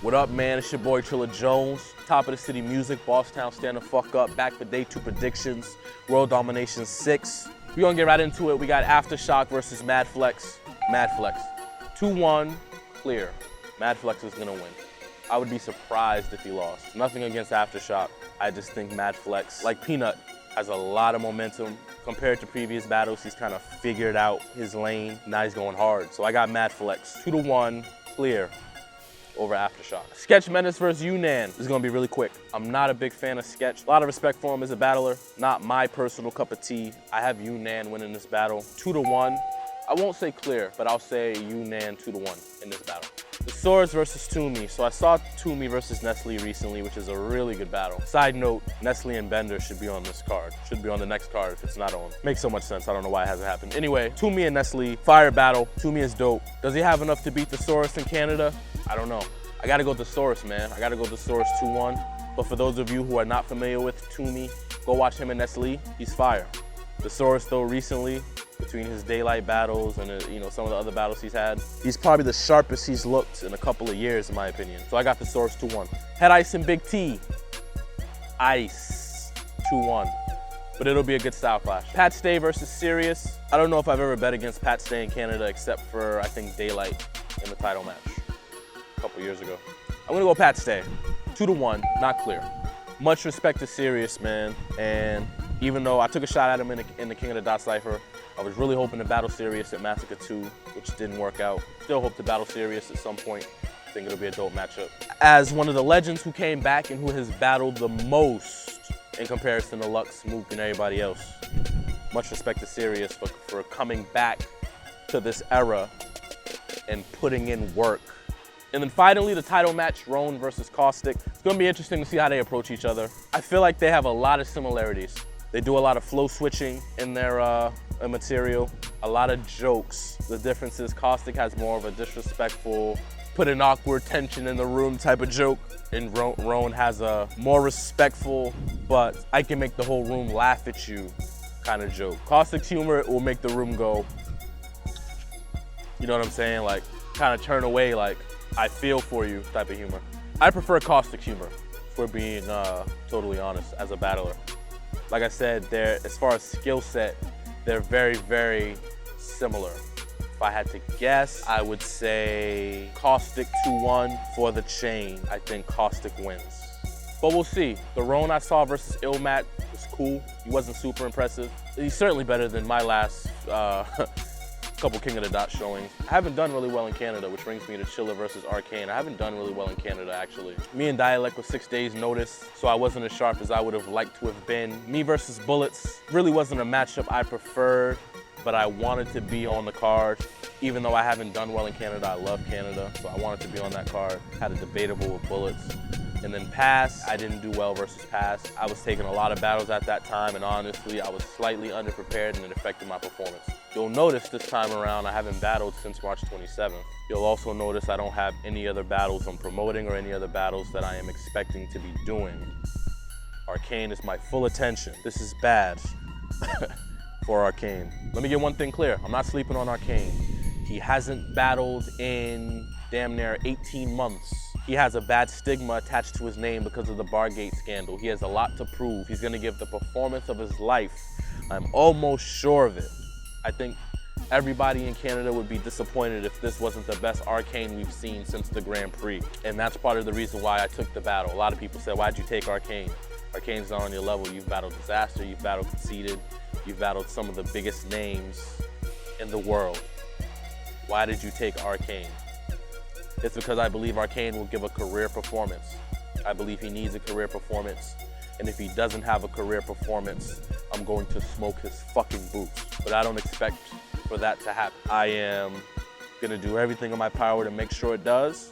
What up, man? It's your boy Chilla Jones. Top of the city music, Bosstown, stand the fuck up. Back for day 2 predictions. World Domination 6. We're gonna get right into it. We got Aftershock versus Mad Flex. Mad Flex. 2-1, clear. Mad Flex is gonna win. I would be surprised if he lost. Nothing against Aftershock. I just think Mad Flex, like Peanut, has a lot of momentum. Compared to previous battles, he's kind of figured out his lane. Now he's going hard. So I got Mad Flex. 2-1, clear over Aftershock. Sketch Menace versus Yunnan. This is gonna be really quick. I'm not a big fan of Sketch. A lot of respect for him as a battler. Not my personal cup of tea. I have Yunnan winning this battle. 2-1. I won't say clear, but I'll say Yunnan 2-1 in this battle. The Swords versus Toomey. So I saw Toomey versus Nestle recently, which is a really good battle. Side note, Nestle and Bender should be on this card. Should be on the next card if it's not on. Makes so much sense. I don't know why it hasn't happened. Anyway, Toomey and Nestle, fire battle. Toomey is dope. Does he have enough to beat the Thesaurus in Canada? I don't know. I gotta go Thesaurus, man. I gotta go Thesaurus 2-1. But for those of you who are not familiar with Toomey, go watch him and Nestle. He's fire. Thesaurus, though, recently, between his daylight battles and some of the other battles he's had, he's probably the sharpest he's looked in a couple of years, in my opinion. So I got Thesaurus 2-1. Head Ice and Big T. Ice 2-1. But it'll be a good style clash. Pat Stay versus Sirius. I don't know if I've ever bet against Pat Stay in Canada except for, I think, Daylight in the title match a couple years ago. I'm gonna go Pat Stay. 2-1, not clear. Much respect to Sirius, man. And even though I took a shot at him in the King of the Dot Cypher, I was really hoping to battle Sirius at Massacre 2, which didn't work out. Still hope to battle Sirius at some point. I think it'll be a dope matchup. As one of the legends who came back and who has battled the most in comparison to Lux, Mook, and everybody else, much respect to Sirius for coming back to this era and putting in work. And then finally, the title match, Roan versus Caustic. It's gonna be interesting to see how they approach each other. I feel like they have a lot of similarities. They do a lot of flow switching in their material, a lot of jokes. The difference is Caustic has more of a disrespectful, put an awkward tension in the room type of joke, and Roan has a more respectful, but I can make the whole room laugh at you kind of joke. Caustic's humor will make the room go, you know what I'm saying? Like, kind of turn away, like, I feel for you type of humor. I prefer Caustic humor, if we're being totally honest, as a battler. Like I said, as far as skill set, they're very, very similar. If I had to guess, I would say Caustic 2-1 for the chain. I think Caustic wins. But we'll see. The Roan I saw versus Ilmac was cool. He wasn't super impressive. He's certainly better than my last couple King of the Dot showings. I haven't done really well in Canada, which brings me to Chilla versus Arcane. I haven't done really well in Canada, actually. Me and Dialect was 6 days notice, so I wasn't as sharp as I would have liked to have been. Me versus Bullets really wasn't a matchup I preferred, but I wanted to be on the card. Even though I haven't done well in Canada, I love Canada, so I wanted to be on that card. Had a debatable with Bullets. And then Pass, I didn't do well versus Pass. I was taking a lot of battles at that time, and honestly, I was slightly underprepared and it affected my performance. You'll notice this time around, I haven't battled since March 27th. You'll also notice I don't have any other battles I'm promoting or any other battles that I am expecting to be doing. Arcane is my full attention. This is bad for Arcane. Let me get one thing clear. I'm not sleeping on Arcane. He hasn't battled in damn near 18 months. He has a bad stigma attached to his name because of the Bargate scandal. He has a lot to prove. He's gonna give the performance of his life. I'm almost sure of it. I think everybody in Canada would be disappointed if this wasn't the best Arcane we've seen since the Grand Prix. And that's part of the reason why I took the battle. A lot of people said, why'd you take Arcane? Arcane's not on your level. You've battled Disaster, you've battled Conceited, you've battled some of the biggest names in the world. Why did you take Arcane? It's because I believe Arcane will give a career performance. I believe he needs a career performance. And if he doesn't have a career performance, I'm going to smoke his fucking boots. But I don't expect for that to happen. I am gonna do everything in my power to make sure it does.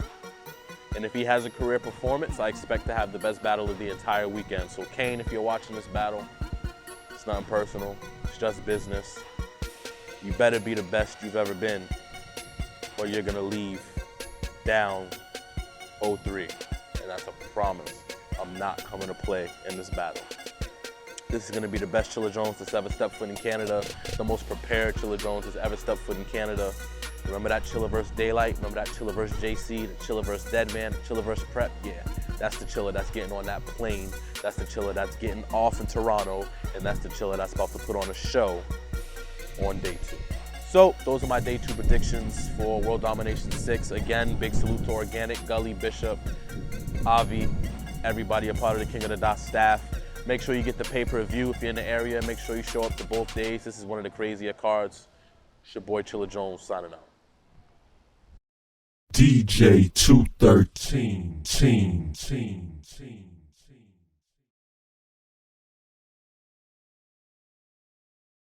And if he has a career performance, I expect to have the best battle of the entire weekend. So Kane, if you're watching this battle, it's nothing personal, it's just business. You better be the best you've ever been, or you're gonna leave down 0-3, and that's a promise. I'm not coming to play in this battle. This is gonna be the best Chilla Jones that's ever stepped foot in Canada, the most prepared Chilla Jones that's ever stepped foot in Canada, Remember that Chilla vs. Daylight? Remember that Chilla vs. JC? The Chilla vs. Deadman? The Chilla vs. Prep? Yeah, that's the Chilla that's getting on that plane. That's the Chilla that's getting off in Toronto. And that's the Chilla that's about to put on a show on day 2. So those are my day 2 predictions for World Domination 6. Again, big salute to Organic, Gully, Bishop, Avi, everybody a part of the King of the Dot staff. Make sure you get the pay-per-view if you're in the area. Make sure you show up to both days. This is one of the crazier cards. It's your boy Chilla Jones signing out. DJ 213, team.